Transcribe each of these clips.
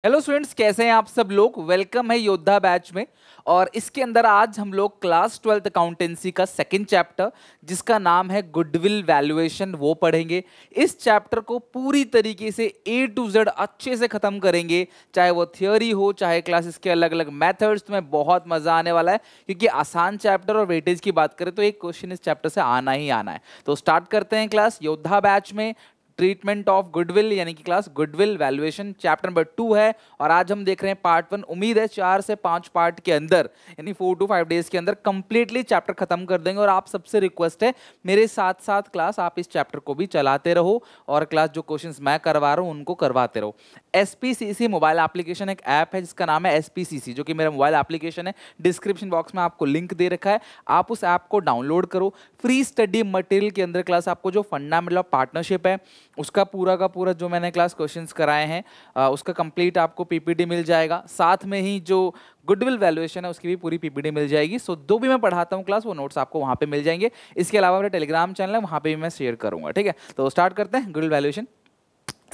Hello students, कैसे हैं आप सब लोग। वेलकम है योद्धा बैच में। और इसके अंदर आज हम लोग क्लास 12th अकाउंटेंसी का सेकंड चैप्टर जिसका नाम है गुडविल वैल्यूएशन वो पढ़ेंगे। इस चैप्टर को पूरी तरीके से ए टू जेड अच्छे से खत्म करेंगे, चाहे वो थियोरी हो चाहे क्लासेस के अलग अलग मेथड्स। तुम्हें बहुत मजा आने वाला है क्योंकि आसान चैप्टर और वेटेज की बात करें तो एक क्वेश्चन इस चैप्टर से आना ही आना है। तो स्टार्ट करते हैं क्लास योद्धा बैच में। ट्रीटमेंट ऑफ गुडविल यानी कि class goodwill valuation chapter number 2 है। और आज हम देख रहे हैं पार्ट 1। उम्मीद है 4 से 5 पार्ट के अंदर यानी 4 to 5 डेज के अंदर कंप्लीटली चैप्टर खत्म कर देंगे। और आप सबसे रिक्वेस्ट है मेरे साथ साथ क्लास आप इस चैप्टर को भी चलाते रहो और क्लास जो क्वेश्चंस मैं करवा रहा हूं उनको करवाते रहो। एसपीसीसी मोबाइल एप्लीकेशन एक ऐप है जिसका नाम है एसपीसीसी, जो कि मेरा मोबाइल एप्लीकेशन है। डिस्क्रिप्शन बॉक्स में आपको लिंक दे रखा है, आप उस ऐप को डाउनलोड करो। फ्री स्टडी मटेरियल के अंदर क्लास आपको जो फंडामेंटल ऑफ पार्टनरशिप है उसका पूरा का पूरा जो मैंने क्लास क्वेश्चंस कराए हैं उसका कंप्लीट आपको पीपीटी मिल जाएगा। साथ में ही जो गुडविल वैल्यूएशन है उसकी भी पूरी पीपीटी मिल जाएगी। सो जो भी मैं पढ़ाता हूँ क्लास वो नोट्स आपको वहाँ पे मिल जाएंगे। इसके अलावा मेरा टेलीग्राम चैनल है, वहाँ पे भी मैं शेयर करूँगा। ठीक है, तो स्टार्ट करते हैं गुडविल वैल्यूएशन।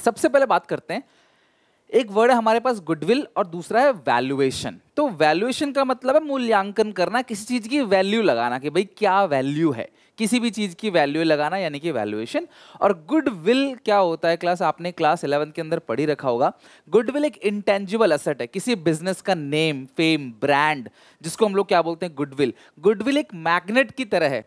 सबसे पहले बात करते हैं, एक वर्ड है हमारे पास गुडविल और दूसरा है वैल्यूएशन। तो वैल्यूएशन का मतलब है मूल्यांकन करना, किसी चीज की वैल्यू लगाना कि भाई क्या वैल्यू है, किसी भी चीज की वैल्यू लगाना यानी कि वैल्यूएशन। और गुडविल क्या होता है क्लास आपने क्लास 11 के अंदर पढ़ी रखा होगा। गुडविल एक इंटेंजिबल एसेट है, किसी बिजनेस का नेम, फेम, ब्रांड, जिसको हम लोग क्या बोलते हैं गुडविल। गुडविल एक मैग्नेट की तरह है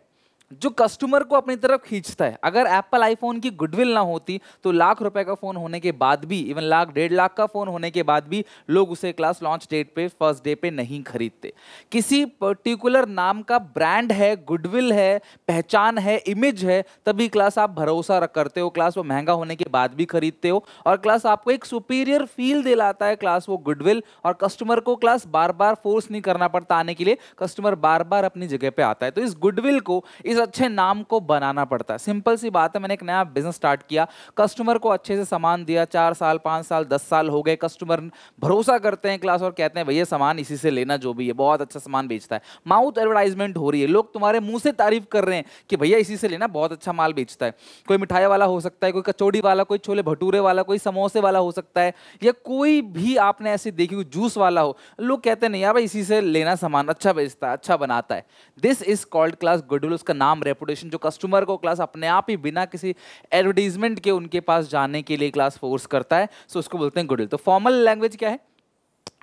जो कस्टमर को अपनी तरफ खींचता है। अगर एप्पल आईफोन की गुडविल ना होती तो लाख रुपए का फोन होने के बाद भी, इवन लाख 1.5 लाख का फोन होने के बाद भी लोग उसे क्लास लॉन्च डेट पे, फर्स्ट डे पे नहीं खरीदते। किसी पर्टिकुलर नाम का ब्रांड है, गुडविल है, पहचान है, इमेज है, तभी क्लास आप भरोसा करते हो, क्लास वो महंगा होने के बाद भी खरीदते हो। और क्लास आपको एक सुपीरियर फील दिलाता है क्लास वो गुडविल। और कस्टमर को क्लास बार बार फोर्स नहीं करना पड़ता आने के लिए, कस्टमर बार बार अपनी जगह पे आता है। तो इस गुडविल को, इस अच्छे नाम को बनाना पड़ता है। सिंपल सी बात है, मैंने एक नया बिजनेस स्टार्ट किया, कस्टमर को अच्छे से सामान दिया, 4 साल 5 साल 10 साल हो गए, कस्टमर भरोसा करते हैं क्लास और कहते हैं भैया सामान इसी से लेना, जो भी है बहुत अच्छा सामान बेचता है। माउथ एडवर्टाइजमेंट हो रही है, लोग तुम्हारे मुंह से तारीफ कर रहे हैं कि भैया इसी से लेना, बहुत अच्छा माल बेचता है। कोई मिठाई वाला हो सकता है, कोई कचौड़ी वाला, कोई छोले भटूरे वाला, कोई समोसे वाला हो सकता है, या कोई भी आपने ऐसे देखी कोई जूस वाला हो, लोग कहते हैं नहीं यार भाई इसी से लेना, सामान अच्छा बेचता है, अच्छा बनाता है। This is called class goodwill. उसका नाम, रेपुटेशन, जो कस्टमर को क्लास अपने आप ही बिना किसी एडवर्टीजमेंट के उनके पास जाने के लिए क्लास फोर्स करता है, सो उसको बोलते हैं गुडविल। तो फॉर्मल लैंग्वेज क्या है?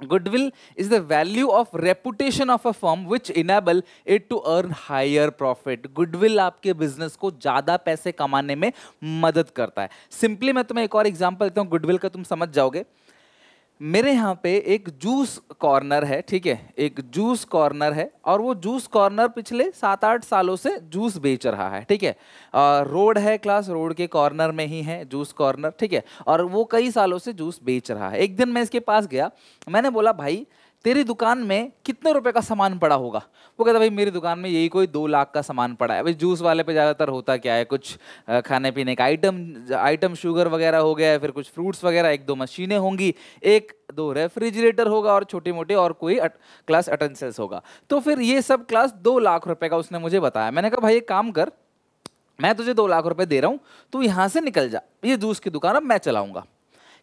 Goodwill is the value of reputation of a firm which enable it to earn higher profit. Goodwill आपके बिजनेस को ज्यादा पैसे कमाने में मदद करता है। सिंपली मैं तुम्हें एक और एग्जांपल देता हूँ गुडविल का, तुम समझ जाओगे। मेरे यहाँ पे एक जूस कॉर्नर है, ठीक है, एक जूस कॉर्नर है और वो जूस कॉर्नर पिछले 7-8 सालों से जूस बेच रहा है, ठीक है। रोड है क्लास, रोड के कॉर्नर में ही है जूस कॉर्नर, ठीक है, और वो कई सालों से जूस बेच रहा है। एक दिन मैं इसके पास गया, मैंने बोला भाई तेरी दुकान में कितने रुपए का सामान पड़ा होगा? वो कहता भाई मेरी दुकान में यही कोई 2 लाख का सामान पड़ा है। भाई जूस वाले पे ज़्यादातर होता क्या है, कुछ खाने पीने का आइटम शुगर वगैरह हो गया है, फिर कुछ फ्रूट्स वगैरह, 1-2 मशीनें होंगी, 1-2 रेफ्रिजरेटर होगा और छोटे मोटे और कोई क्लास अटेंसेंस होगा। तो फिर ये सब क्लास 2 लाख रुपए का उसने मुझे बताया। मैंने कहा भाई एक काम कर, मैं तुझे 2 लाख रुपए दे रहा हूँ, तू यहाँ से निकल जा, ये जूस की दुकान अब मैं चलाऊंगा।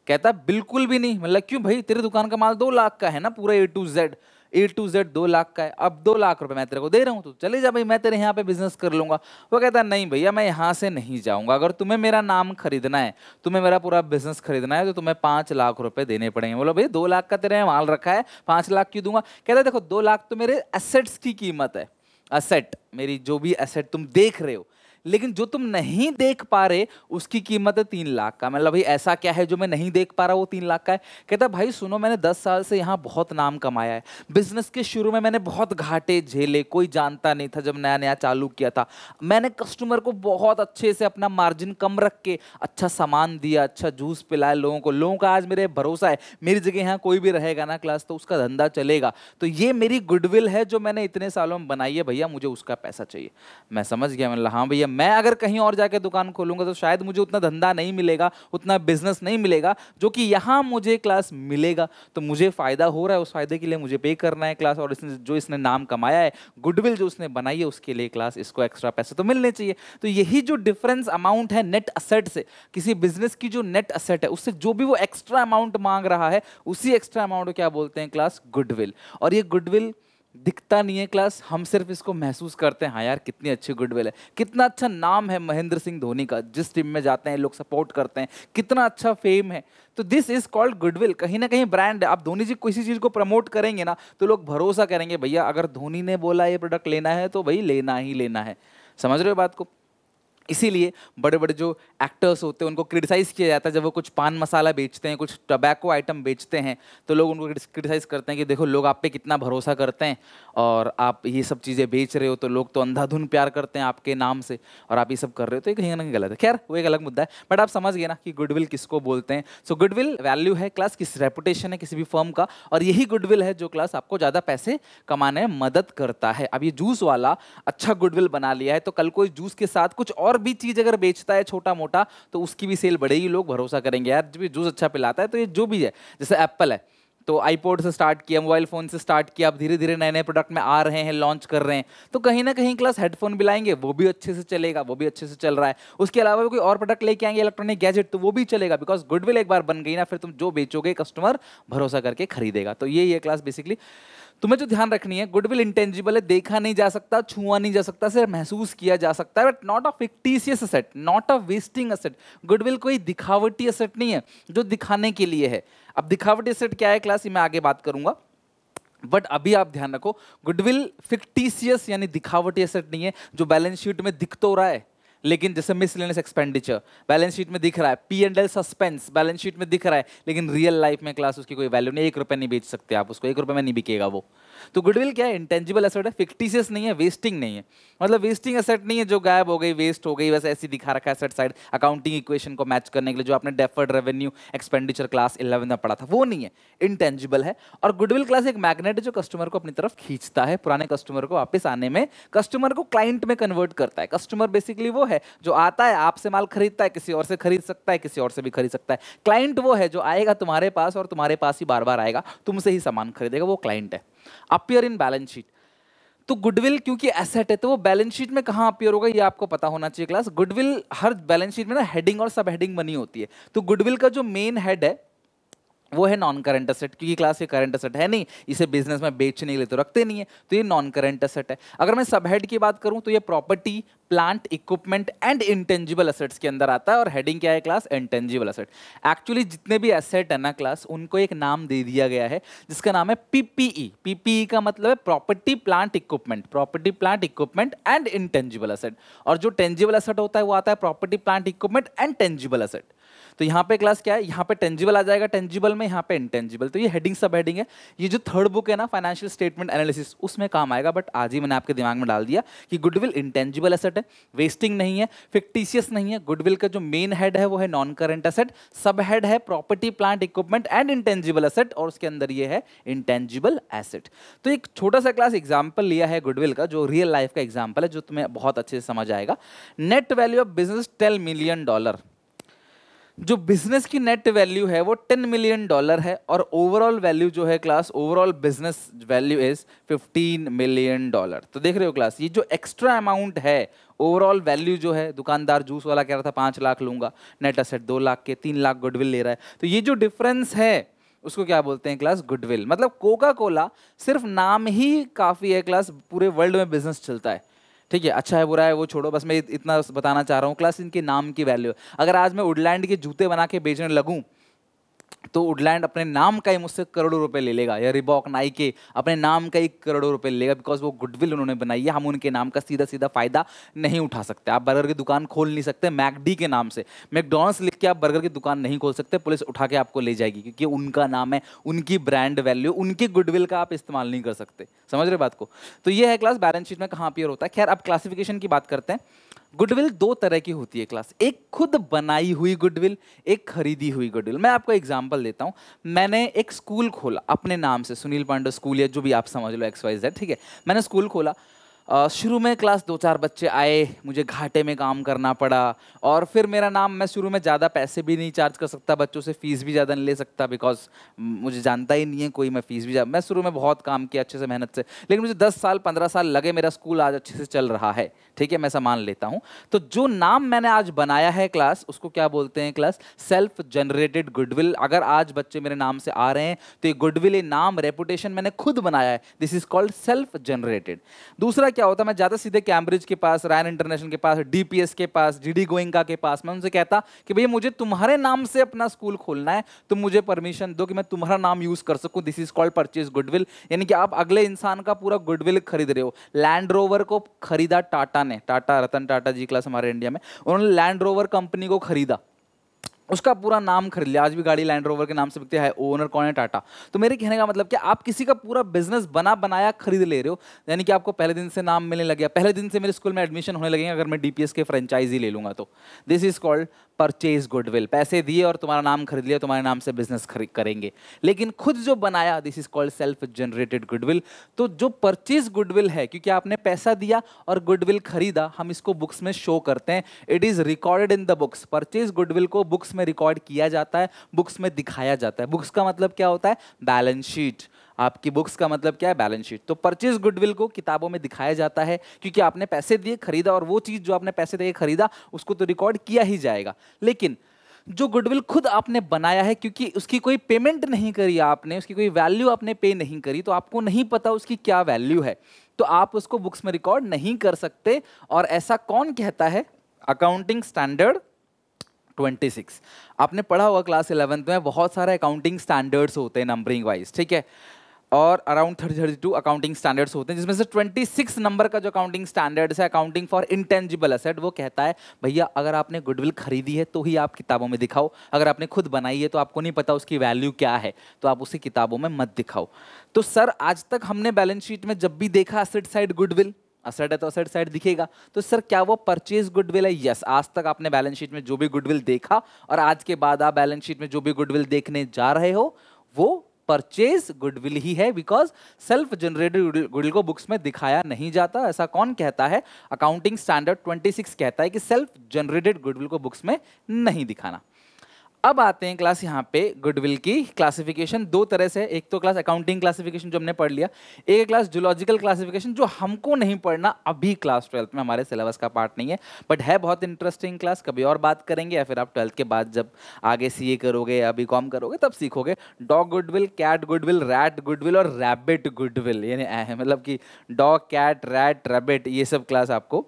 कहता बिल्कुल भी नहीं। मतलब क्यों भाई, तेरी दुकान का माल 2 लाख का है ना, पूरा ए टू जेड 2 लाख का है। अब 2 लाख रुपए मैं तेरे को दे रहा हूँ, तो चले जा भाई, मैं तेरे यहाँ पे बिजनेस कर लूंगा। वो कहता नहीं भैया मैं यहाँ से नहीं जाऊंगा, अगर तुम्हें मेरा नाम खरीदना है, तुम्हें मेरा पूरा बिजनेस खरीदना है, तो तुम्हें 5 लाख रुपए देने पड़ेंगे। बोलो भाई 2 लाख का तेरे यहाँ माल रखा है, 5 लाख क्यों दूंगा? कहता देखो 2 लाख तो मेरे एसेट्स की कीमत है, एसेट मेरी जो भी एसेट तुम देख रहे हो, लेकिन जो तुम नहीं देख पा रहे उसकी कीमत है 3 लाख का। मतलब भाई ऐसा क्या है जो मैं नहीं देख पा रहा वो 3 लाख का है? कहता भाई सुनो, मैंने 10 साल से यहाँ बहुत नाम कमाया है, बिजनेस के शुरू में मैंने बहुत घाटे झेले, कोई जानता नहीं था जब नया नया चालू किया था, मैंने कस्टमर को बहुत अच्छे से अपना मार्जिन कम रख के अच्छा सामान दिया, अच्छा जूस पिलाया लोगों को, लोगों का आज मेरे भरोसा है मेरी जगह यहाँ कोई भी रहेगा ना क्लास तो उसका धंधा चलेगा। तो ये मेरी गुडविल है जो मैंने इतने सालों में बनाई है, भैया मुझे उसका पैसा चाहिए। मैं समझ गया, मतलब हाँ भैया मैं अगर कहीं और जाके दुकान खोलूंगा तो शायद मुझे उतना धंधा नहीं मिलेगा, उतना बिजनेस नहीं मिलेगा जो कि यहाँ मुझे क्लास मिलेगा। तो मुझे फायदा हो रहा है, उस फायदे के लिए मुझे पे करना है क्लास, और इसने जो इसने नाम कमाया है, गुडविल जो उसने बनाई है, उसके लिए क्लास इसको एक्स्ट्रा पैसे तो मिलने चाहिए। तो यही जो डिफरेंस अमाउंट है नेट असेट से, किसी बिजनेस की जो नेट असेट है उससे जो भी वो एक्स्ट्रा अमाउंट मांग रहा है, उसी एक्स्ट्रा अमाउंट को क्या बोलते हैं क्लास? गुडविल। और ये गुडविल दिखता नहीं है क्लास, हम सिर्फ इसको महसूस करते हैं, हाँ यार कितनी अच्छी गुडविल है, कितना अच्छा नाम है महेंद्र सिंह धोनी का, जिस टीम में जाते हैं लोग सपोर्ट करते हैं, कितना अच्छा फेम है। तो दिस इज कॉल्ड गुडविल। कहीं ना कहीं ब्रांड है। आप धोनी जी किसी चीज को प्रमोट करेंगे ना तो लोग भरोसा करेंगे, भैया अगर धोनी ने बोला ये प्रोडक्ट लेना है तो भाई लेना ही लेना है। समझ रहे हो बात को? इसीलिए बड़े बड़े जो एक्टर्स होते हैं उनको क्रिटिसाइज किया जाता है जब वो कुछ पान मसाला बेचते हैं, कुछ टबैको आइटम बेचते हैं, तो लोग उनको क्रिटिसाइज करते हैं कि देखो लोग आप पे कितना भरोसा करते हैं और आप ये सब चीज़ें बेच रहे हो, तो लोग तो अंधाधुन प्यार करते हैं आपके नाम से और आप ये सब कर रहे हो, तो ये कहीं ना कहीं गलत है। खैर वो एक अलग मुद्दा है, बट आप समझ गए ना कि गुडविल किसको बोलते हैं। सो गुडविल वैल्यू है क्लास, किस रेपुटेशन है किसी भी फर्म का, और यही गुडविल है जो क्लास आपको ज़्यादा पैसे कमाने में मदद करता है। अब ये जूस वाला अच्छा गुडविल बना लिया है तो कल कोई जूस के साथ कुछ और भी चीज़ अगर बेचता है छोटा मोटा तो उसकी भी सेल बढ़ेगी, लोग भरोसा करेंगे यार जब जूस अच्छा पिलाता है। तो ये जो भी है, जैसे एप्पल है तो आईपॉड से स्टार्ट किया, मोबाइल फोन से स्टार्ट किया, अब धीरे धीरे नए नए प्रोडक्ट में आ रहे हैं, लॉन्च कर रहे हैं, तो कहीं ना कहीं क्लास हेडफोन भी लाएंगे, वो भी अच्छे से चलेगा, वो भी अच्छे से चल रहा है। उसके अलावा कोई और प्रोडक्ट लेके आएंगे इलेक्ट्रॉनिक गैजेट, तो वो भी चलेगा, बिकॉज गुडविल एक बार बन गई ना, फिर तुम जो बेचोगे कस्टमर भरोसा करके खरीदेगा। तो ये क्लास बेसिकली तुम्हें जो ध्यान रखनी है, गुडविल इंटेंजिबल है, देखा नहीं जा सकता, छुआ नहीं जा सकता, सिर्फ महसूस किया जा सकता है, but not a fictitious asset, not a wasting asset. Goodwill कोई दिखावटी असेट नहीं है जो दिखाने के लिए है। अब दिखावटी असेट क्या है क्लास, ये मैं आगे बात करूंगा, बट अभी आप ध्यान रखो, गुडविल फिक्टिशियस यानी दिखावटी एसेट नहीं है जो बैलेंस शीट में दिख तो रहा है, लेकिन जैसे मिसलेनियस एक्सपेंडिचर बैलेंस शीट में दिख रहा है, P&L सस्पेंस बैलेंस शीट में दिख रहा है, लेकिन रियल लाइफ में क्लास उसकी कोई वैल्यू नहीं, 1 रुपए नहीं बेच सकते आप उसको, 1 रुपए में नहीं बिकेगा वो। तो गुडविल क्या है? इंटेंजिबल एसेट है, फिक्टिशियस नहीं है, वेस्टिंग नहीं है, मतलब वेस्टिंग एसेट नहीं है जो गायब हो गई, वेस्ट हो गई, बस ऐसी दिखा रखा है एसेट साइड अकाउंटिंग इक्वेशन को मैच करने के लिए, जो आपने डेफर्ड रेवेन्यू एक्सपेंडिचर क्लास 11 में पढ़ा था, वो नहीं है, इंटेंजिबल है। और गुडविल क्लास एक मैग्नेट है जो कस्टमर को अपनी तरफ खींचता है, पुराने कस्टमर को वापस आने में, कस्टमर को क्लाइंट में कन्वर्ट करता है। कस्टमर बेसिकली वो है जो आता है, आपसे माल खरीदता है, किसी और से खरीद सकता है, किसी और से भी खरीद सकता है। क्लाइंट वो है जो आएगा तुम्हारे पास और तुम्हारे पास ही बार बार आएगा, तुमसे ही सामान खरीदेगा, वो क्लाइंट है। अपीयर इन बैलेंस शीट, तो गुडविल क्योंकि एसेट है तो वो बैलेंस शीट में कहां अपीयर होगा ये आपको पता होना चाहिए क्लास। गुडविल हर बैलेंस शीट में ना हेडिंग और सब हेडिंग बनी होती है, तो गुडविल का जो मेन हेड है वो है नॉन करंट एसेट, क्योंकि क्लास ये करंट एसेट है नहीं, इसे बिजनेस में बेचने के लिए तो रखते नहीं है, तो ये नॉन करंट एसेट है। अगर मैं सब हेड की बात करूं तो ये property, plant, equipment and intangible assets के अंदर आता है, और हेडिंग क्या है क्लास? Intangible asset. एक्चुअली जितने भी एसेट है ना क्लास, उनको एक नाम दे दिया गया है जिसका नाम है पीपीई। पीपीई का मतलब है property plant equipment, property plant equipment and intangible asset. और जो टेंजिबल एसेट होता है वो आता है property plant equipment and tangible asset. तो यहाँ पे क्लास क्या है, यहाँ पे टेंजिबल आ जाएगा टेंजिबल में, यहाँ पे इंटेंजिबल, तो ये हेडिंग सब हेडिंग है। ये जो थर्ड बुक है ना फाइनेंशियल स्टेटमेंट एनालिसिस, उसमें काम आएगा, बट आज ही मैंने आपके दिमाग में डाल दिया कि गुडविल इंटेंजिबल एसेट है, वेस्टिंग नहीं है, फिक्टिशियस नहीं है। गुडविल का जो मेन हेड है वो है नॉन करंट एसेट, सब हेड है property plant equipment and intangible asset, और उसके अंदर ये है इंटेंजिबल एसेट। तो एक छोटा सा क्लास एग्जाम्पल लिया है गुडविल का, जो रियल लाइफ का एग्जाम्पल है, जो तुम्हें बहुत अच्छे से समझ आएगा। Net value of business $10 million, जो बिजनेस की नेट वैल्यू है वो $10 मिलियन है, और ओवरऑल वैल्यू जो है class, overall business value is $15 million. तो देख रहे हो क्लास, ये जो एक्स्ट्रा अमाउंट है, ओवरऑल वैल्यू जो है, दुकानदार जूस वाला कह रहा था 5 लाख लूंगा, नेट एसेट 2 लाख के, 3 लाख गुडविल ले रहा है, तो ये जो डिफरेंस है उसको क्या बोलते हैं क्लास? गुडविल। मतलब कोका कोला सिर्फ नाम ही काफी है क्लास, पूरे वर्ल्ड में बिजनेस चलता है, ठीक है, अच्छा है बुरा है वो छोड़ो, बस मैं इतना बताना चाह रहा हूँ क्लास, इनके नाम की वैल्यू। अगर आज मैं वुडलैंड के जूते बना के बेचने लगूं तो वुडलैंड अपने नाम का ही मुझसे करोड़ों रुपए ले लेगा, या रिबॉक, नाइके अपने नाम का ही करोड़ों रुपए ले लेगा, बिकॉज वो गुडविल उन्होंने बनाई है। हम उनके नाम का सीधा सीधा फायदा नहीं उठा सकते। आप बर्गर की दुकान खोल नहीं सकते मैकडी के नाम से, मैकडॉनल्ड्स लिख के आप बर्गर की दुकान नहीं खोल सकते, पुलिस उठा के आपको ले जाएगी, क्योंकि उनका नाम है, उनकी ब्रांड वैल्यू, उनकी गुडविल का आप इस्तेमाल नहीं कर सकते। समझ रहे बात को? तो ये है क्लास बैलेंस शीट में कहाँ अपीयर होता है। खैर अब क्लासिफिकेशन की बात करते हैं। गुडविल 2 तरह की होती है क्लास, एक खुद बनाई हुई गुडविल, एक खरीदी हुई गुडविल। मैं आपको एग्जांपल देता हूं। मैंने एक स्कूल खोला अपने नाम से, सुनील पांडे स्कूल या जो भी आप समझ लो XYZ, ठीक है, मैंने स्कूल खोला, शुरू में क्लास 2-4 बच्चे आए, मुझे घाटे में काम करना पड़ा। और फिर मेरा नाम, मैं शुरू में ज़्यादा पैसे भी नहीं चार्ज कर सकता बच्चों से, फ़ीस भी ज़्यादा नहीं ले सकता, बिकॉज मुझे जानता ही नहीं है कोई, मैं फ़ीस भी मैं शुरू में बहुत काम किया अच्छे से, मेहनत से, लेकिन मुझे 10 साल 15 साल लगे, मेरा स्कूल आज अच्छे से चल रहा है, ठीक है, मैं ऐसा मान लेता हूँ। तो जो नाम मैंने आज बनाया है क्लास, उसको क्या बोलते हैं क्लास? Self generated goodwill. अगर आज बच्चे मेरे नाम से आ रहे हैं तो ये गुडविल, ये नाम, रेपुटेशन मैंने खुद बनाया है, this is called self generated. दूसरा क्या होता है, मैं जाता सीधे कैम्ब्रिज के पास, रायन इंटरनेशनल के पास, डीपीएस के पास, जीडी गोइंका के पास, मैं उनसे कहता कि भैया मुझे तुम्हारे नाम से अपना स्कूल खोलना है, तुम मुझे परमिशन दो कि मैं तुम्हारा नाम यूज कर सकूं, this is called purchase goodwill. यानी कि आप अगले इंसान का पूरा गुडविल खरीद रहे हो। लैंड रोवर को खरीदा टाटा ने, टाटा, रतन टाटा जी क्लास हमारे इंडिया में, उन्होंने लैंड रोवर कंपनी को खरीदा, उसका पूरा नाम खरीद लिया, आज भी गाड़ी लैंड रोवर के नाम से बिकती है, ओनर कौन है? टाटा। तो मेरे कहने का मतलब कि आप किसी का पूरा बिजनेस बना बनाया खरीद ले रहे हो, यानी कि आपको पहले दिन से नाम मिलने लग गया, पहले दिन से मेरे स्कूल में एडमिशन होने लगेंगे अगर मैं डीपीएस के फ्रेंचाइजी ले लूंगा तो। This is called purchase goodwill. पैसे दिए और तुम्हारा नाम खरीद लिया, तुम्हारे नाम से बिजनेस करेंगे, लेकिन खुद जो बनाया, this is called self generated goodwill. तो जो परचेज गुडविल है, क्योंकि आपने पैसा दिया और गुडविल खरीदा, हम इसको बुक्स में शो करते हैं, it is recorded in the books. Purchase goodwill को बुक्स में रिकॉर्ड किया जाता है, बुक्स में दिखाया जाता है। बुक्स का मतलब क्या होता है? Balance sheet. आपकी बुक्स का मतलब क्या है? Balance sheet. तो परचेज गुडविल को किताबों में दिखाया जाता है, क्योंकि आपने पैसे दिए, खरीदा, और वो चीज जो आपने पैसे दिए खरीदा, उसको तो रिकॉर्ड किया ही जाएगा। लेकिन जो गुडविल खुद आपने बनाया है, क्योंकि उसकी कोई पेमेंट नहीं करी आपने, उसकी कोई वैल्यू आपने पे नहीं करी, तो आपको नहीं पता उसकी क्या वैल्यू है, तो आप उसको बुक्स में रिकॉर्ड नहीं कर सकते। और ऐसा कौन कहता है? Accounting standard 26। आपने पढ़ा होगा क्लास 11th में, बहुत सारे अकाउंटिंग स्टैंडर्ड्स होते हैं नंबरिंग वाइज, ठीक है, और अराउंड 32 अकाउंटिंग स्टैंडर्ड्स होते हैं, जिसमें से 26 नंबर का जो अकाउंटिंग स्टैंडर्ड्स है, अकाउंटिंग फॉर इंटेंजिबल एसेट, वो कहता है भैया अगर आपने गुडविल खरीदी है तो ही आप किताबों में दिखाओ, अगर आपने खुद बनाई है तो आपको नहीं पता उसकी वैल्यू क्या है, तो आप उसे किताबों में मत दिखाओ। तो सर आज तक हमने बैलेंस शीट में जब भी देखा एसेट साइड गुडविल, असेट है तो असेट साइड दिखेगा, तो सर क्या वो परचेज गुडविल है? यस, आज तक आपने बैलेंस शीट में जो भी गुडविल देखा और आज के बाद आप बैलेंस शीट में जो भी गुडविल देखने जा रहे हो, वो परचेज गुडविल ही है, बिकॉज सेल्फ जनरेटेड गुडविल को बुक्स में दिखाया नहीं जाता। ऐसा कौन कहता है? अकाउंटिंग स्टैंडर्ड 26 कहता है कि सेल्फ जनरेटेड गुडविल को बुक्स में नहीं दिखाना। अब आते हैं क्लास यहाँ पे गुडविल की क्लासिफिकेशन दो तरह से। एक तो क्लास अकाउंटिंग क्लासिफिकेशन जो हमने पढ़ लिया, एक क्लास जूलॉजिकल क्लासिफिकेशन जो हमको नहीं पढ़ना अभी, क्लास 12th में हमारे सिलेबस का पार्ट नहीं है, बट है बहुत इंटरेस्टिंग क्लास, कभी और बात करेंगे, या फिर आप 12th के बाद जब आगे सीए करोगे या बीकॉम करोगे तब सीखोगे। Dog goodwill, cat goodwill, rat goodwill और रैबिट गुडविल, यानी मतलब कि डॉग, कैट, रैट, रैबिट, ये सब क्लास आपको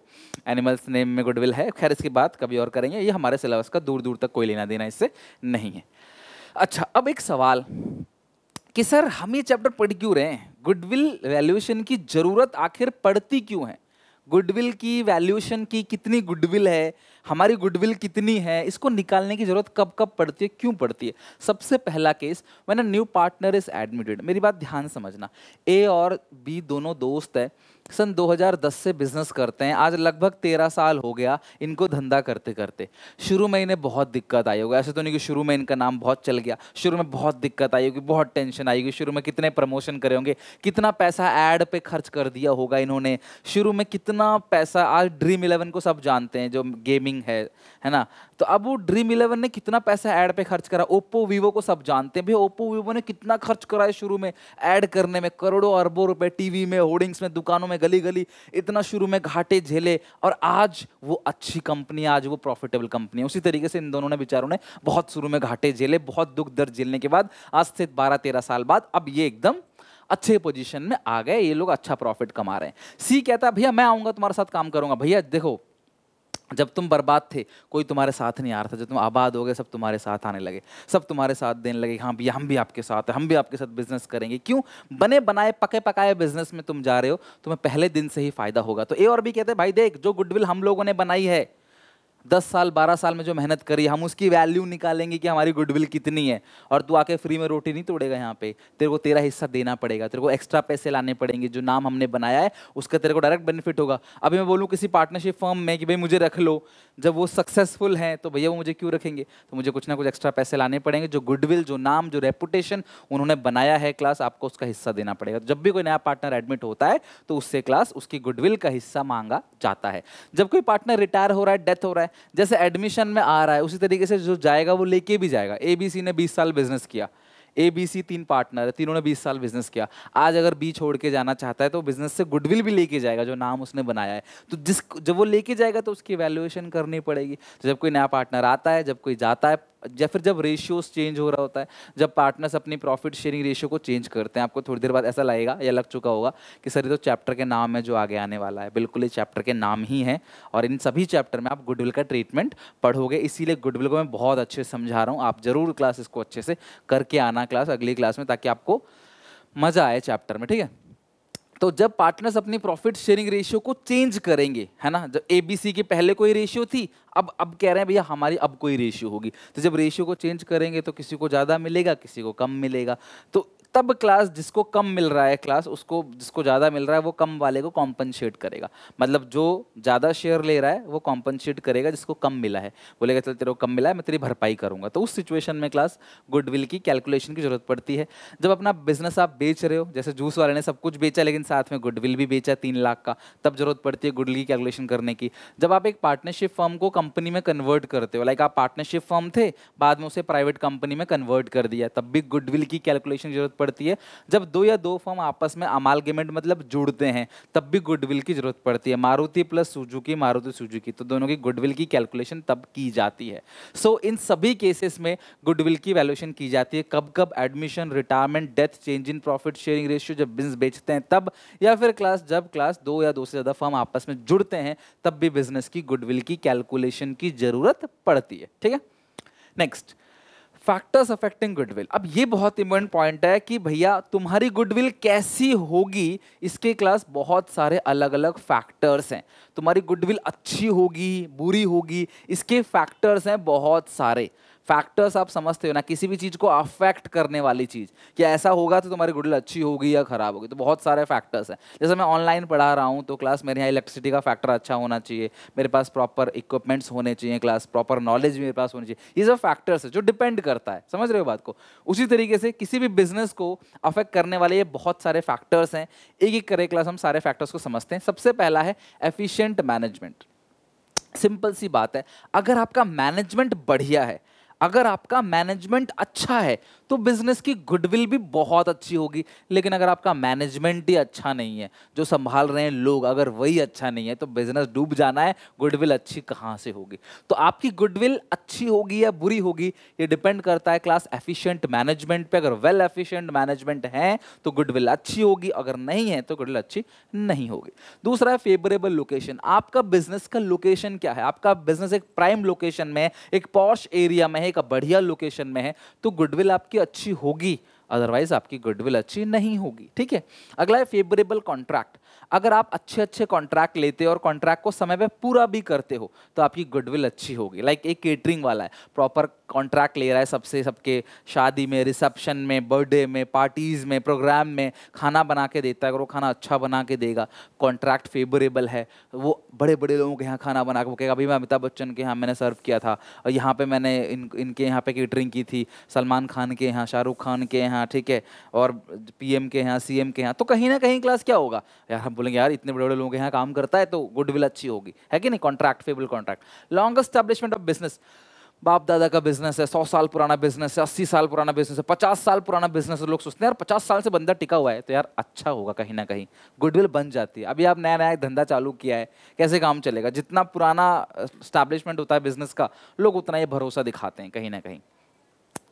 एनिमल्स नेम में गुडविल है। खैर इसकी बात कभी और करेंगे, ये हमारे सिलेबस का दूर दूर तक कोई लेना देना इससे नहीं है। अच्छा, अब एक सवाल कि सर हम ये चैप्टर पढ़ क्यों रहे हैं? गुडविल वैल्यूएशन की जरूरत आखिर पड़ती क्यों है? गुडविल की वैल्यूएशन की कितनी गुडविल है, हमारी गुडविल कितनी है, इसको निकालने की जरूरत कब कब पड़ती है, क्यों पड़ती है? सबसे पहला case, when a new partner is admitted. मेरी बात ध्यान समझना, ए और बी दोनों दोस्त है, सन 2010 से बिजनेस करते हैं, आज लगभग 13 साल हो गया इनको धंधा करते करते। शुरू में इन्हें बहुत दिक्कत आई होगी, ऐसे तो नहीं कि शुरू में इनका नाम बहुत चल गया, शुरू में बहुत दिक्कत आई होगी, बहुत टेंशन आई होगी, शुरू में कितने प्रमोशन करे होंगे, कितना पैसा ऐड पे खर्च कर दिया होगा इन्होंने, शुरू में कितना पैसा, आज ड्रीम 11 को सब जानते हैं जो गेमिंग है ना, तो अब वो ड्रीम 11 ने कितना पैसा ऐड पे खर्च करा, ओप्पो वीवो को सब जानते हैं, भाई ओप्पो वीवो ने कितना खर्च करा है शुरू में ऐड करने में, करोड़ों अरबों रुपए, टीवी में, होर्डिंग्स में, दुकानों में, गली गली, इतना शुरू में घाटे झेले, और आज वो अच्छी कंपनी, आज वो प्रॉफिटेबल कंपनी है। उसी तरीके से इन दोनों ने बेचारों ने बहुत शुरू में घाटे झेले, बहुत दुख दर्द झेलने के बाद आज से 12-13 साल बाद अब ये एकदम अच्छे पोजीशन में आ गए, ये लोग अच्छा प्रॉफिट कमा रहे हैं। सी कहता है भैया मैं आऊंगा तुम्हारे साथ काम करूंगा। भैया देखो, जब तुम बर्बाद थे कोई तुम्हारे साथ नहीं आ रहा था, जब तुम आबाद हो गए सब तुम्हारे साथ आने लगे, सब तुम्हारे साथ देने लगे, हाँ भैया हम भी आपके साथ हैं, हम भी आपके साथ बिजनेस करेंगे। क्यों? बने बनाए पके पकाए बिजनेस में तुम जा रहे हो, तुम्हें पहले दिन से ही फायदा होगा। तो ए और बी कहते हैं भाई देख, जो गुडविल हम लोगों ने बनाई है, 10 साल 12 साल में जो मेहनत करी, हम उसकी वैल्यू निकालेंगे कि हमारी गुडविल कितनी है। और तू आके फ्री में रोटी नहीं तोड़ेगा यहाँ पे, तेरे को तेरा हिस्सा देना पड़ेगा, तेरे को एक्स्ट्रा पैसे लाने पड़ेंगे। जो नाम हमने बनाया है उसका तेरे को डायरेक्ट बेनिफिट होगा। अभी मैं बोलूँ किसी पार्टनरशिप फर्म में कि भाई मुझे रख लो, जब वो सक्सेसफुल हैं तो भैया वो मुझे क्यों रखेंगे, तो मुझे कुछ ना कुछ एक्स्ट्रा पैसे लाने पड़ेंगे। जो गुडविल, जो नाम, जो रेपुटेशन उन्होंने बनाया है क्लास, आपको उसका हिस्सा देना पड़ेगा। जब भी कोई नया पार्टनर एडमिट होता है तो उससे क्लास उसकी गुडविल का हिस्सा मांगा जाता है। जब कोई पार्टनर रिटायर हो रहा है, डेथ हो रहा है, जैसे एडमिशन में आ रहा है उसी तरीके से जो जाएगा वो लेके भी जाएगा। एबीसी ने 20 साल बिजनेस किया, एबीसी 3 पार्टनर है, तीनों ने 20 साल बिजनेस किया। आज अगर बी छोड़ के जाना चाहता है तो बिजनेस से गुडविल भी लेके जाएगा, जो नाम उसने बनाया है। तो जब वो लेके जाएगा तो उसकी वैल्यूएशन करनी पड़ेगी। तो जब कोई नया पार्टनर आता है, जब कोई जाता है, या फिर जब रेशियोज चेंज हो रहा होता है, जब पार्टनर्स अपनी प्रॉफिट शेयरिंग रेशियो को चेंज करते हैं, आपको थोड़ी देर बाद ऐसा लगेगा या लग चुका होगा कि सर ये तो चैप्टर के नाम है जो आगे आने वाला है। बिल्कुल ये चैप्टर के नाम ही है, और इन सभी चैप्टर में आप गुडविल का ट्रीटमेंट पढ़ोगे। इसीलिए गुडविल को मैं बहुत अच्छे से समझा रहा हूँ। आप जरूर क्लास इसको अच्छे से करके आना क्लास अगली क्लास में, ताकि आपको मजा आए चैप्टर में, ठीक है। तो जब पार्टनर्स अपनी प्रॉफिट शेयरिंग रेशियो को चेंज करेंगे, है ना, जब एबीसी के पहले कोई रेशियो थी, अब कह रहे हैं भैया हमारी अब कोई रेशियो होगी, तो जब रेशियो को चेंज करेंगे तो किसी को ज़्यादा मिलेगा, किसी को कम मिलेगा। तो तब क्लास जिसको कम मिल रहा है, क्लास उसको, जिसको ज़्यादा मिल रहा है वो कम वाले को कॉम्पनसेट करेगा। मतलब जो ज़्यादा शेयर ले रहा है वो कॉम्पनसेट करेगा जिसको कम मिला है, बोलेगा चल तेरे को कम मिला है मैं तेरी भरपाई करूंगा। तो उस सिचुएशन में क्लास गुडविल की कैलकुलेशन की जरूरत पड़ती है। जब अपना बिजनेस आप बेच रहे हो, जैसे जूस वाले ने सब कुछ बेचा लेकिन साथ में गुडविल भी बेचा 3 लाख का, तब जरूरत पड़ती है गुडविल की कैलकुलेशन करने की। जब आप एक पार्टनरशिप फर्म को कंपनी में कन्वर्ट करते हो, लाइक आप पार्टनरशिप फर्म थे, बाद में उसे प्राइवेट कंपनी में कन्वर्ट कर दिया, तब भी गुडविल की कैलकुलेशन की जरूरत पड़ती है। जब दो फर्म आपस में अमालगमेंट मतलब जुड़ते हैं, तब भी गुडविल की जरूरत पड़ती है। Maruti plus Suzuki, Maruti Suzuki, तो दोनों की गुडविल की कैलकुलेशन तब की जाती है। सो इन सभी केसेस में गुडविल की वैल्यूएशन की जाती है। कब कब? Admission, retirement, death, change in profit sharing ratio, जब बिजनेस बेचते हैं तब, या फिर क्लास जब क्लास 2 या 2 से ज्यादा फर्म आपस में जुड़ते हैं, तब भी बिजनेस की गुडविल की कैलकुलेशन की जरूरत पड़ती है, ठीक है। Next, factors affecting goodwill. अब ये बहुत इंपॉर्टेंट पॉइंट है कि भैया तुम्हारी गुडविल कैसी होगी, इसके क्लास बहुत सारे अलग अलग फैक्टर्स हैं। तुम्हारी गुडविल अच्छी होगी, बुरी होगी, इसके फैक्टर्स हैं बहुत सारे। फैक्टर्स आप समझते हो ना, किसी भी चीज को अफेक्ट करने वाली चीज, कि ऐसा होगा तो तुम्हारी गुडविल अच्छी होगी या खराब होगी, तो बहुत सारे फैक्टर्स हैं। जैसे मैं ऑनलाइन पढ़ा रहा हूँ तो क्लास मेरे यहाँ इलेक्ट्रिसिटी का फैक्टर अच्छा होना चाहिए, मेरे पास प्रॉपर इक्विपमेंट्स होने चाहिए, क्लास प्रॉपर नॉलेज भी मेरे पास होनी चाहिए। ये सब फैक्टर्स है जो डिपेंड करता है, समझ रहे हो बात को। उसी तरीके से किसी भी बिजनेस को अफेक्ट करने वाले ये बहुत सारे फैक्टर्स हैं। एक एक करे क्लास हम सारे फैक्टर्स को समझते हैं। सबसे पहला है एफिशिएंट मैनेजमेंट। सिंपल सी बात है, अगर आपका मैनेजमेंट बढ़िया है, अगर आपका मैनेजमेंट अच्छा है तो बिजनेस की गुडविल भी बहुत अच्छी होगी। लेकिन अगर आपका मैनेजमेंट ही अच्छा नहीं है, जो संभाल रहे हैं लोग अगर वही अच्छा नहीं है, तो बिजनेस डूब जाना है, गुडविल अच्छी कहाँ से होगी। तो आपकी गुडविल अच्छी होगी या बुरी होगी, ये डिपेंड करता है क्लास एफिशिएंट मैनेजमेंट पे। अगर वेल एफिशिएंट मैनेजमेंट है तो गुडविल अच्छी होगी, अगर नहीं है तो गुडविल अच्छी नहीं होगी। दूसरा है फेवरेबल लोकेशन। आपका बिजनेस का लोकेशन क्या है? आपका बिजनेस एक प्राइम लोकेशन में है, एक पॉश एरिया में है, एक बढ़िया लोकेशन में है, तो गुडविल आपकी अच्छी होगी, अदरवाइज आपकी गुडविल अच्छी नहीं होगी, ठीक है। अगला है फेवरेबल कॉन्ट्रैक्ट। अगर आप अच्छे अच्छे कॉन्ट्रैक्ट लेते हो और कॉन्ट्रैक्ट को समय पे पूरा भी करते हो तो आपकी गुडविल अच्छी होगी। लाइक एक केटरिंग वाला है, प्रॉपर कॉन्ट्रैक्ट ले रहा है सबसे, सबके शादी में, रिसेप्शन में, बर्थडे में, पार्टीज में, प्रोग्राम में खाना बना के देता है। अगर वो खाना अच्छा बना के देगा, कॉन्ट्रैक्ट फेवरेबल है, वो बड़े बड़े लोगों के यहाँ खाना बना के, वो कहेगा अभी मैं अमिताभ बच्चन के यहाँ मैंने सर्व किया था, और यहाँ पे मैंने इनके यहाँ पे केटरिंग की थी, सलमान खान के यहाँ, शाहरुख खान के यहाँ, ठीक है, और पीएम के यहाँ, सीएम के यहाँ, तो कहीं ना कहीं क्लास क्या होगा यार, हम बोलेंगे यार इतने बड़े बड़े लोगों के यहाँ काम करता है तो गुडविल अच्छी होगी, है कि नहीं। Contract, favourable contract. Long establishment of business. बाप दादा का बिजनेस है, 100 साल पुराना बिजनेस है, 80 साल पुराना बिजनेस है, 50 साल पुराना बिजनेस है। लोग सोचते हैं यार 50 साल से बंदा टिका हुआ है तो यार अच्छा होगा, कहीं ना कहीं गुडविल बन जाती है। अभी आप नया नया धंधा चालू किया है, कैसे काम चलेगा? जितना पुराना एस्टैब्लिशमेंट होता है बिजनेस का, लोग उतना ही भरोसा दिखाते हैं कहीं ना कहीं।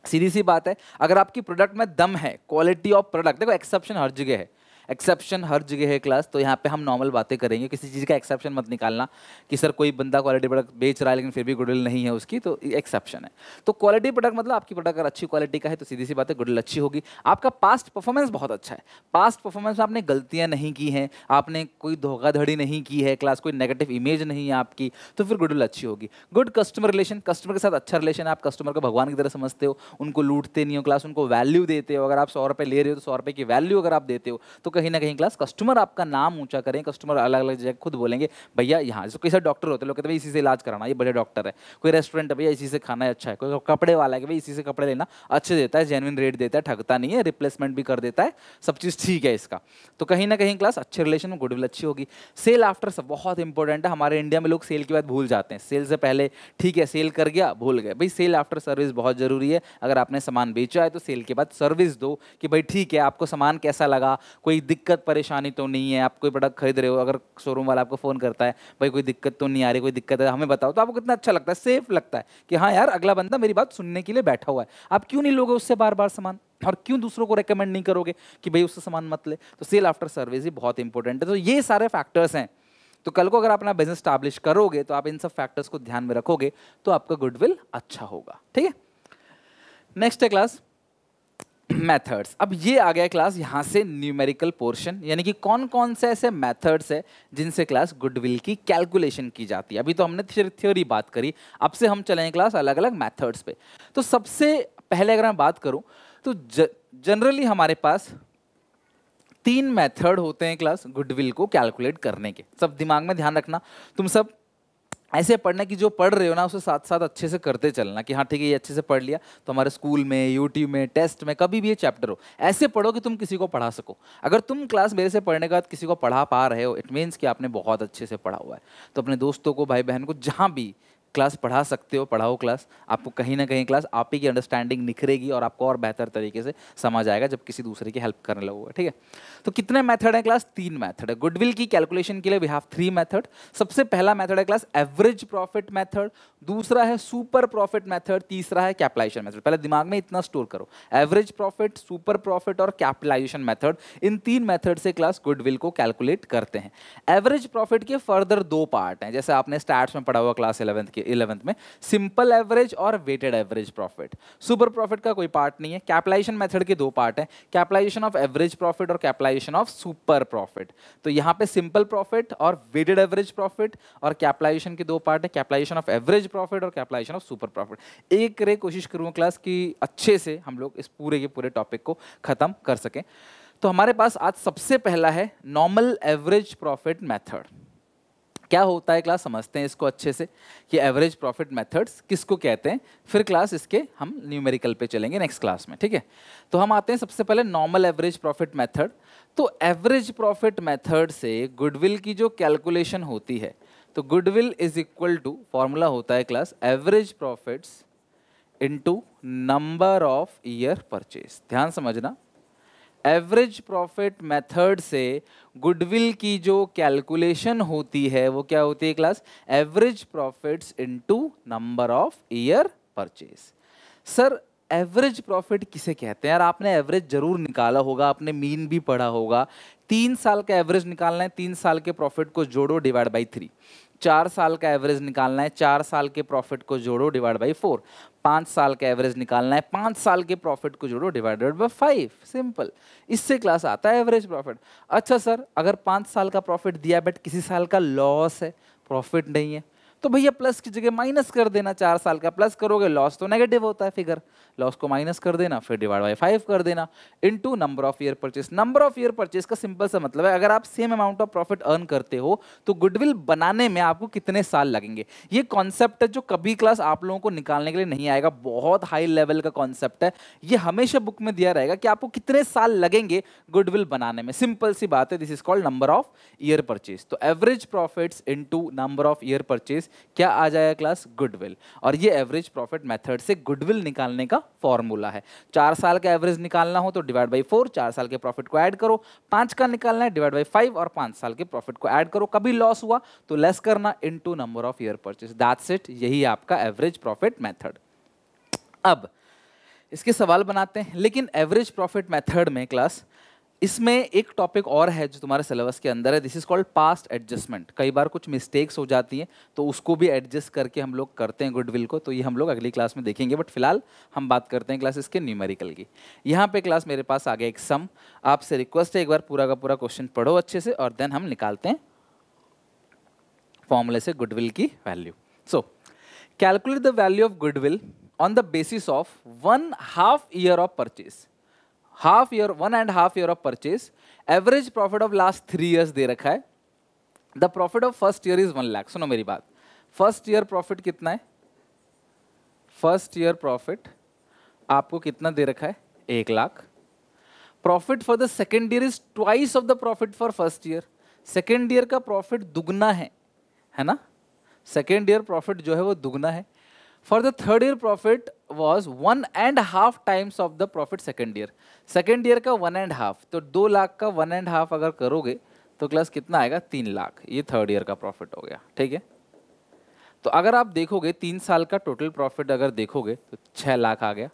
सीधी सी बात है, अगर आपकी प्रोडक्ट में दम है, क्वालिटी ऑफ प्रोडक्ट, देखो एक्सेप्शन हर जगह है, एक्सेप्शन हर जगह है क्लास, तो यहाँ पे हम नॉर्मल बातें करेंगे, किसी चीज़ का एक्सेप्शन मत निकालना कि सर कोई बंदा क्वालिटी प्रोडक्ट बेच रहा है लेकिन फिर भी गुडविल नहीं है उसकी, तो एक्सेप्शन है। तो क्वालिटी प्रोडक्ट मतलब आपकी प्रोडक्ट अगर अच्छी क्वालिटी का है तो सीधी सी बात है गुडविल अच्छी होगी। आपका पास्ट परफॉर्मेंस बहुत अच्छा है, पास्ट परफॉर्मेंस में आपने गलतियां नहीं की हैं, आपने कोई धोखाधड़ी नहीं की है क्लास, कोई नेगेटिव इमेज नहीं है आपकी, तो फिर गुडविल अच्छी होगी। गुड कस्टमर रिलेशन, कस्टमर के साथ अच्छा रिलेशन है, आप कस्टमर को भगवान की तरह समझते हो, उनको लूटते नहीं हो क्लास, उनको वैल्यू देते हो। अगर आप 100 रुपये ले रहे हो तो 100 रुपये की वैल्यू अगर आप देते हो तो कहीं ना कहीं क्लास कस्टमर आपका नाम ऊंचा करें, कस्टमर अलग अलग जगह खुद बोलेंगे भैया यहाँ, जैसे कई डॉक्टर होते हैं, लोग कहते हैं इसी से इलाज कराना, ये बड़े डॉक्टर है। कोई रेस्टोरेंट है, भैया इसी से खाना अच्छा है। कोई कपड़े वाला है कि भाई इसी से कपड़े लेना, अच्छे देता है, जेन्युइन रेट देता है, ठगता नहीं है, रिप्लेसमेंट भी कर देता है, सब चीज़ ठीक है इसका। तो कहीं ना कहीं क्लास अच्छे रिलेशन में गुडविल अच्छी होगी। सेल आफ्टर सब बहुत इंपॉर्टेंट है। हमारे इंडिया में लोग सेल के बाद भूल जाते हैं, सेल से पहले ठीक है सेल कर गया भूल गए, भाई सेल आफ्टर सर्विस बहुत जरूरी है। अगर आपने सामान बेचा है तो सेल के बाद सर्विस दो कि भाई ठीक है आपको सामान कैसा लगा, कोई दिक्कत परेशानी तो नहीं है। आप कोई प्रोडक्ट खरीद रहे हो, अगर शोरूम वाला आपको फ़ोन करता है भाई कोई दिक्कत तो नहीं आ रही, कोई दिक्कत है हमें बताओ, तो आपको कितना अच्छा लगता है, सेफ लगता है कि हाँ यार अगला बंदा मेरी बात सुनने के लिए बैठा हुआ है। आप क्यों नहीं लोगे उससे बार बार सामान, और क्यों दूसरों को रेकमेंड नहीं करोगे कि भाई उससे सामान मत ले। तो सेल आफ्टर सर्विस ही बहुत इंपॉर्टेंट है। तो ये सारे फैक्टर्स हैं, तो कल को अगर आप अपना बिजनेस स्टैब्लिश करोगे तो आप इन सब फैक्टर्स को ध्यान में रखोगे तो आपका गुडविल अच्छा होगा। ठीक है, नेक्स्ट है क्लास मेथड्स। अब ये आ गया क्लास यहाँ से न्यूमेरिकल पोर्शन, यानी कि कौन कौन से ऐसे मेथड्स है जिनसे क्लास गुडविल की कैलकुलेशन की जाती है। अभी तो हमने थ्योरी बात करी, अब से हम चलेंगे क्लास अलग अलग मेथड्स पे। तो सबसे पहले अगर मैं बात करूं तो जनरली हमारे पास 3 मेथड होते हैं क्लास गुडविल को कैलकुलेट करने के। सब दिमाग में ध्यान रखना, तुम सब ऐसे पढ़ना कि जो पढ़ रहे हो ना उसे साथ साथ अच्छे से करते चलना कि हाँ ठीक है ये अच्छे से पढ़ लिया तो हमारे स्कूल में, यूट्यूब में, टेस्ट में कभी भी ये चैप्टर हो ऐसे पढ़ो कि तुम किसी को पढ़ा सको। अगर तुम क्लास मेरे से पढ़ने के बाद किसी को पढ़ा पा रहे हो इट मीन्स कि आपने बहुत अच्छे से पढ़ा हुआ है। तो अपने दोस्तों को, भाई बहन को, जहाँ भी क्लास पढ़ा सकते हो पढ़ाओ क्लास, आपको कहीं ना कहीं क्लास आप ही की अंडरस्टैंडिंग निखरेगी और आपको और बेहतर तरीके से समझ आएगा जब किसी दूसरे की हेल्प करने लगोगे। ठीक है, तो कितने मेथड है क्लास? 3 मेथड है गुडविल की कैलकुलेशन के लिए। We have 3 method. सबसे पहला मेथड है क्लास एवरेज प्रॉफिट मेथड, दूसरा है सुपर प्रॉफिट मेथड, तीसरा है कैपिटलाइजेशन मेथड। पहले दिमाग में इतना स्टोर करो, एवरेज प्रॉफिट, सुपर प्रॉफिट और कैपिटलाइजेशन मेथड, इन 3 मेथड से क्लास गुडविल को कैलकुलेट करते हैं। एवरेज प्रॉफिट के फर्दर 2 पार्ट हैं, जैसे आपने स्टैट्स में पढ़ा हुआ क्लास 11th में, सिंपल एवरेज और weighted average profit. Super profit का कोई पार्ट नहीं है। कैपिटलाइजेशन मेथड के 2 पार्ट हैं, कैपिटलाइजेशन ऑफ एवरेज प्रॉफिट और कैपिटलाइजेशन ऑफ सुपर प्रॉफिट। तो यहाँ पे सिंपल प्रॉफिट और वेटेड एवरेज प्रॉफिट और कैपिटलाइजेशन के 2 पार्ट है, कैपिटलाइजेशन ऑफ एवरेज प्रॉफिट और कैपिटलाइजेशन ऑफ सुपर प्रॉफिट। एक करे कोशिश करूंगा क्लास की अच्छे से हम लोग इस पूरे के पूरे टॉपिक को खत्म कर सकें। तो हमारे पास आज सबसे पहला है नॉर्मल एवरेज प्रॉफिट मेथड। क्या होता है क्लास समझते हैं इसको अच्छे से कि एवरेज प्रॉफिट मेथड्स किसको कहते हैं, फिर क्लास इसके हम न्यूमेरिकल पे चलेंगे नेक्स्ट क्लास में। ठीक है, तो हम आते हैं सबसे पहले नॉर्मल एवरेज प्रॉफिट मेथड। तो एवरेज प्रॉफिट मेथड से गुडविल की जो कैलकुलेशन होती है, तो goodwill is equal to, formula होता है class average profits into number of year purchase. ध्यान समझना, एवरेज प्रॉफिट मेथड से गुडविल की जो कैलकुलेशन होती है वो क्या होती है class? Average profits into number of year purchase. Sir average profit किसे कहते हैं यार? आपने एवरेज जरूर निकाला होगा, आपने मीन भी पढ़ा होगा। 3 साल का एवरेज निकालना है, 3 साल के प्रॉफिट को जोड़ो डिवाइड बाई 3। 4 साल का एवरेज निकालना है, 4 साल के प्रॉफिट को जोड़ो डिवाइड बाई 4। 5 साल का एवरेज निकालना है, 5 साल के प्रॉफिट को जोड़ो डिवाइडेड बाय 5। सिंपल, इससे क्लास आता है एवरेज प्रॉफिट। अच्छा सर अगर 5 साल का प्रॉफिट दिया बट किसी साल का लॉस है, प्रॉफिट नहीं है, तो भैया प्लस की जगह माइनस कर देना। 4 साल का प्लस करोगे, लॉस तो नेगेटिव होता है फिगर, लॉस को माइनस कर देना, फिर डिवाइड बाय 5 कर देना, into number of year purchase. Number of year purchase का सिंपल सा मतलब है अगर आप same amount of profit earn करते हो तो गुडविल बनाने में आपको कितने साल लगेंगे। ये कॉन्सेप्ट है जो कभी क्लास आप लोगों को निकालने के लिए नहीं आएगा, बहुत हाई लेवल का कॉन्सेप्ट है। ये हमेशा बुक में दिया रहेगा कि आपको कितने साल लगेंगे गुडविल बनाने में। सिंपल सी बात है, this is called number of year purchase. तो average profits into number of year purchase क्या आ जाएगा क्लास? गुडविल। और ये एवरेज प्रॉफिट मेथड से गुडविल निकालने का फॉर्मूला है। 4 साल का एवरेज निकालना हो तो डिवाइड बाई 4, 4 साल के प्रॉफिट को ऐड करो। 5 का निकालना है, डिवाइड बाई 5 और 5 साल के प्रॉफिट को ऐड करो। कभी लॉस हुआ तो लेस करना, into number of year purchase. That's it, यही आपका एवरेज प्रॉफिट मेथड। अब इसके सवाल बनाते हैं, लेकिन एवरेज प्रॉफिट मेथड में क्लास इसमें एक टॉपिक और है जो तुम्हारे सिलेबस के अंदर है, this is called past adjustment. कई बार कुछ मिस्टेक्स हो जाती हैं तो उसको भी एडजस्ट करके हम लोग करते हैं गुडविल को, तो ये हम लोग अगली क्लास में देखेंगे, बट फिलहाल हम बात करते हैं क्लास इसके न्यूमेरिकल की। यहाँ पे क्लास मेरे पास आ गया एक सम, आपसे रिक्वेस्ट है एक बार पूरा का पूरा क्वेश्चन पढ़ो अच्छे से और देन हम निकालते हैं फॉर्मूले से गुडविल की value. So calculate the value of goodwill on the basis of 1/2 year of purchase. Half year, 1.5 year of purchase, average profit of last 3 years they रखा है, the profit of first year is 1 lakh. सुनो मेरी बात, first year profit कितना है? First year profit आपको कितना दे रखा है? 1 lakh. Profit for the second year is twice of the profit for first year. Second year का प्रॉफिट दुगना है ना? सेकेंड ईयर प्रॉफिट जो है वो दुगना है। For the third year profit was 1.5 times of the profit second year. Second year का 1.5, तो 2 लाख का 1.5 अगर करोगे तो क्लास कितना आएगा? 3 लाख। ये थर्ड ईयर का प्रॉफिट हो गया, ठीक है। तो अगर आप देखोगे 3 साल का टोटल प्रॉफिट अगर देखोगे तो 6 लाख आ गया।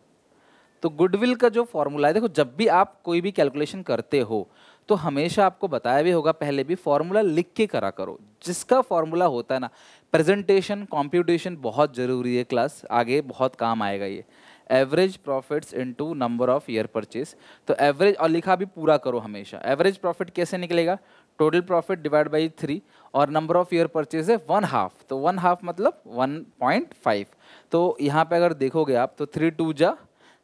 तो गुडविल का जो फॉर्मूला है, देखो जब भी आप कोई भी कैलकुलेशन करते हो तो हमेशा आपको बताया भी होगा पहले भी, फॉर्मूला लिख के करा करो। जिसका फॉर्मूला होता है ना, प्रेजेंटेशन कॉम्प्यूटेशन बहुत जरूरी है क्लास, आगे बहुत काम आएगा ये। Average profits into number of year purchase, तो एवरेज और लिखा भी पूरा करो हमेशा। एवरेज प्रॉफिट कैसे निकलेगा? टोटल प्रॉफिट डिवाइड बाई 3 और नंबर ऑफ ईयर परचेज है 1/2, तो 1/2 मतलब 1.5। तो यहाँ पे अगर देखोगे आप तो 3 2 जा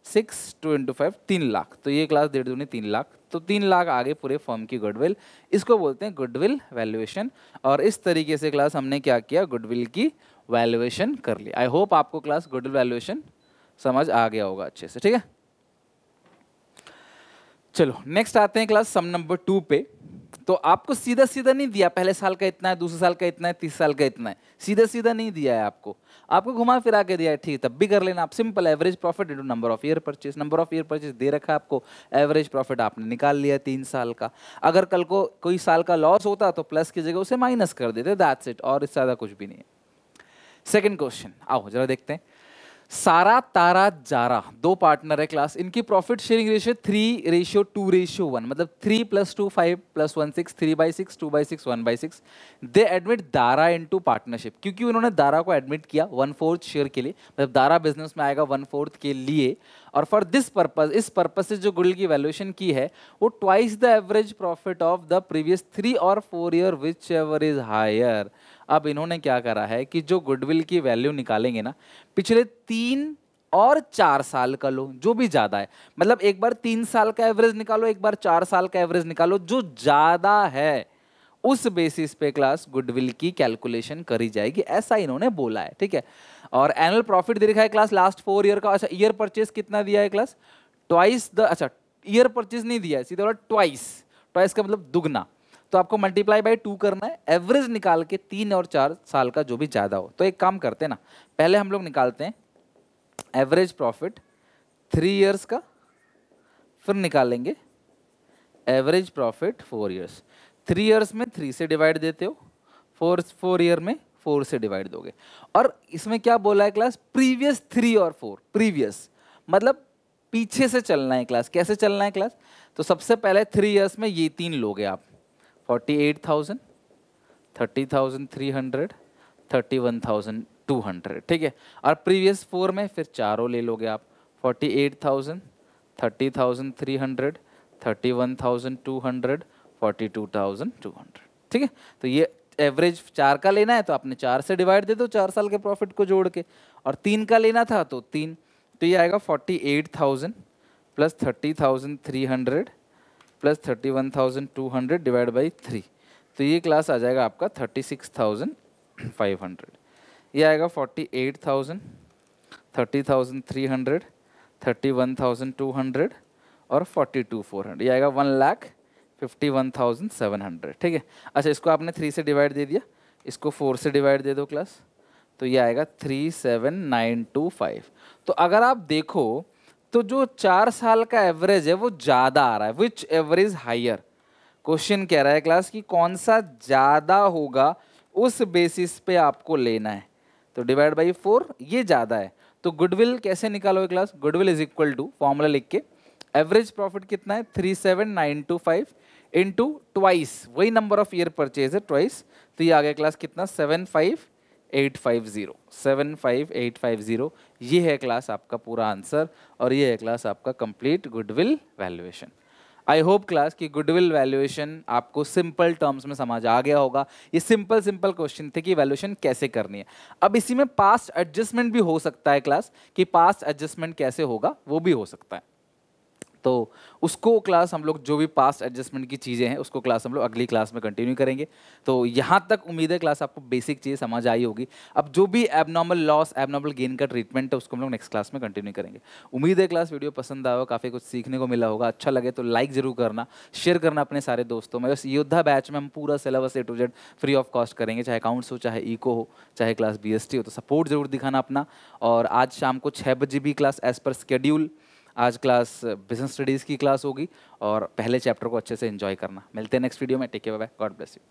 6, 2 into 5 3 लाख, तो ये क्लास 1.5 दूनी 3 लाख, तो 3 लाख आगे पूरे फर्म की गुडविल। इसको बोलते हैं गुडविल वैल्यूएशन। और इस तरीके से क्लास हमने क्या किया? गुडविल की वैल्यूएशन कर ली। आई होप आपको क्लास गुडविल वैल्यूएशन समझ आ गया होगा अच्छे से, ठीक है। चलो नेक्स्ट आते हैं क्लास सम नंबर 2 पे। तो आपको सीधा सीधा नहीं दिया पहले साल का इतना है, दूसरे साल का इतना है, तीसरे साल का इतना है, सीधा सीधा नहीं दिया है आपको, आपको घुमा फिरा के दिया है, ठीक तब भी कर लेना आप। Simple, average profit into number of year purchase. Number of year purchase दे रखा है आपको, एवरेज प्रॉफिट आपने निकाल लिया 3 साल का। अगर कल को कोई साल का लॉस होता तो प्लस की जगह उसे माइनस कर देते, दैट्स इट, और इससे ज्यादा कुछ भी नहीं है। सेकेंड क्वेश्चन आओ जरा देखते हैं। सारा तारा जारा 2 पार्टनर है क्लास, इनकी प्रॉफिट शेयरिंग रेशियो 3:2:1, मतलब 3 + 2 5 + 1 6, 3/6 2/6 1/6। दे एडमिट दारा इनटू पार्टनरशिप, क्योंकि उन्होंने दारा को एडमिट किया 1/4 शेयर के लिए, मतलब दारा बिजनेस में आएगा 1/4 के लिए। और फॉर दिस पर्पज, इस पर्पज से जो गुडविल की वैल्यूएशन की है वो twice the average profit of the previous 3 और 4 year whichever is higher. अब इन्होंने क्या करा है कि जो गुडविल की वैल्यू निकालेंगे ना, पिछले 3 और 4 साल का लो, जो भी ज्यादा है, मतलब एक बार 3 साल का एवरेज निकालो, एक बार 4 साल का एवरेज निकालो, जो ज्यादा है उस बेसिस पे क्लास गुडविल की कैलकुलेशन करी जाएगी, ऐसा इन्होंने बोला है, ठीक है। और एनुअल प्रॉफिट दे रखा है क्लास लास्ट 4 ईयर का। अच्छा, ईयर परचेज कितना दिया है क्लास? ट्वाइस द, अच्छा ईयर परचेज नहीं दिया है, सीधा बोला ट्वाइस, ट्वाइस का मतलब दुगना, तो आपको मल्टीप्लाई बाय 2 करना है, एवरेज निकाल के 3 और 4 साल का जो भी ज्यादा हो। तो एक काम करते हैं ना, पहले हम लोग निकालते हैं एवरेज प्रॉफिट 3 ईयर्स का, फिर निकालेंगे एवरेज प्रॉफिट 4 ईयर्स। 3 ईयर्स में 3 से डिवाइड देते हो, 4 ईयर में 4 से डिवाइड दोगे। और इसमें क्या बोला है क्लास? प्रीवियस 3 और 4, प्रीवियस मतलब पीछे से चलना है क्लास। कैसे चलना है क्लास? तो सबसे पहले 3 ईयर्स में ये 3 लोगे आप, 48,000, 30,300, 31,200, ठीक है। और प्रीवियस 4 में फिर चारों ले लोगे आप, 48,000, 30,300, 31,200, 42,200, ठीक है। तो ये एवरेज 4 का लेना है तो आपने 4 से डिवाइड दे दो 4 साल के प्रॉफिट को जोड़ के, और 3 का लेना था तो 3, तो ये आएगा 48,000 प्लस 30,300 प्लस 31,200 डिवाइड बाई 3, तो ये क्लास आ जाएगा आपका 36,500। ये आएगा 48,000, 30,300, 31,200 और 42,400, ये आएगा 1,51,700, ठीक है। अच्छा, इसको आपने 3 से डिवाइड दे दिया, इसको 4 से डिवाइड दे दो क्लास, तो ये आएगा 37,925। तो अगर आप देखो तो जो 4 साल का एवरेज है वो ज्यादा आ रहा है, विच एवरेज हायर। क्वेश्चन कह रहा है क्लास कि कौन सा ज्यादा होगा, उस बेसिस पे आपको लेना है। तो डिवाइड बाई 4, ये ज्यादा है। तो गुडविल कैसे निकालोगे class? Goodwill is equal to, formula लिख के, एवरेज प्रॉफिट कितना है 37925 इंटू ट्वाइस, वही नंबर ऑफ ईयर परचेज है ट्वाइस, तो ये आ गया क्लास कितना 75850, 75850। ये है क्लास आपका पूरा आंसर और ये है क्लास आपका complete goodwill valuation. I hope class कि गुडविल वैल्यूएशन आपको सिंपल टर्म्स में समझ आ गया होगा। ये सिंपल क्वेश्चन थे कि वैल्यूएशन कैसे करनी है। अब इसी में पास्ट एडजस्टमेंट भी हो सकता है क्लास, कि पास्ट एडजस्टमेंट कैसे होगा वो भी हो सकता है। तो उसको क्लास हम लोग जो भी पास्ट एडजस्टमेंट की चीज़ें हैं उसको क्लास हम लोग अगली क्लास में कंटिन्यू करेंगे। तो यहाँ तक उम्मीद है क्लास आपको बेसिक चीज़ समझ आई होगी। अब जो भी एबनॉर्मल लॉस एबनॉर्मल गेन का ट्रीटमेंट है उसको हम लोग नेक्स्ट क्लास में कंटिन्यू करेंगे। उम्मीद है क्लास वीडियो पसंद आया, काफ़ी कुछ सीखने को मिला होगा। अच्छा लगे तो लाइक जरूर करना, शेयर करना अपने सारे दोस्तों में। बस योद्धा बैच में हम पूरा syllabus A to Z free of cost करेंगे, चाहे अकाउंट्स हो, चाहे इको हो, चाहे क्लास BST हो। तो सपोर्ट जरूर दिखाना अपना। और आज शाम को 6 बजे भी क्लास एज पर स्केड्यूल आज क्लास बिजनेस स्टडीज़ की क्लास होगी और पहले चैप्टर को अच्छे से एंजॉय करना। मिलते हैं नेक्स्ट वीडियो में। Take care, bye bye, God bless you.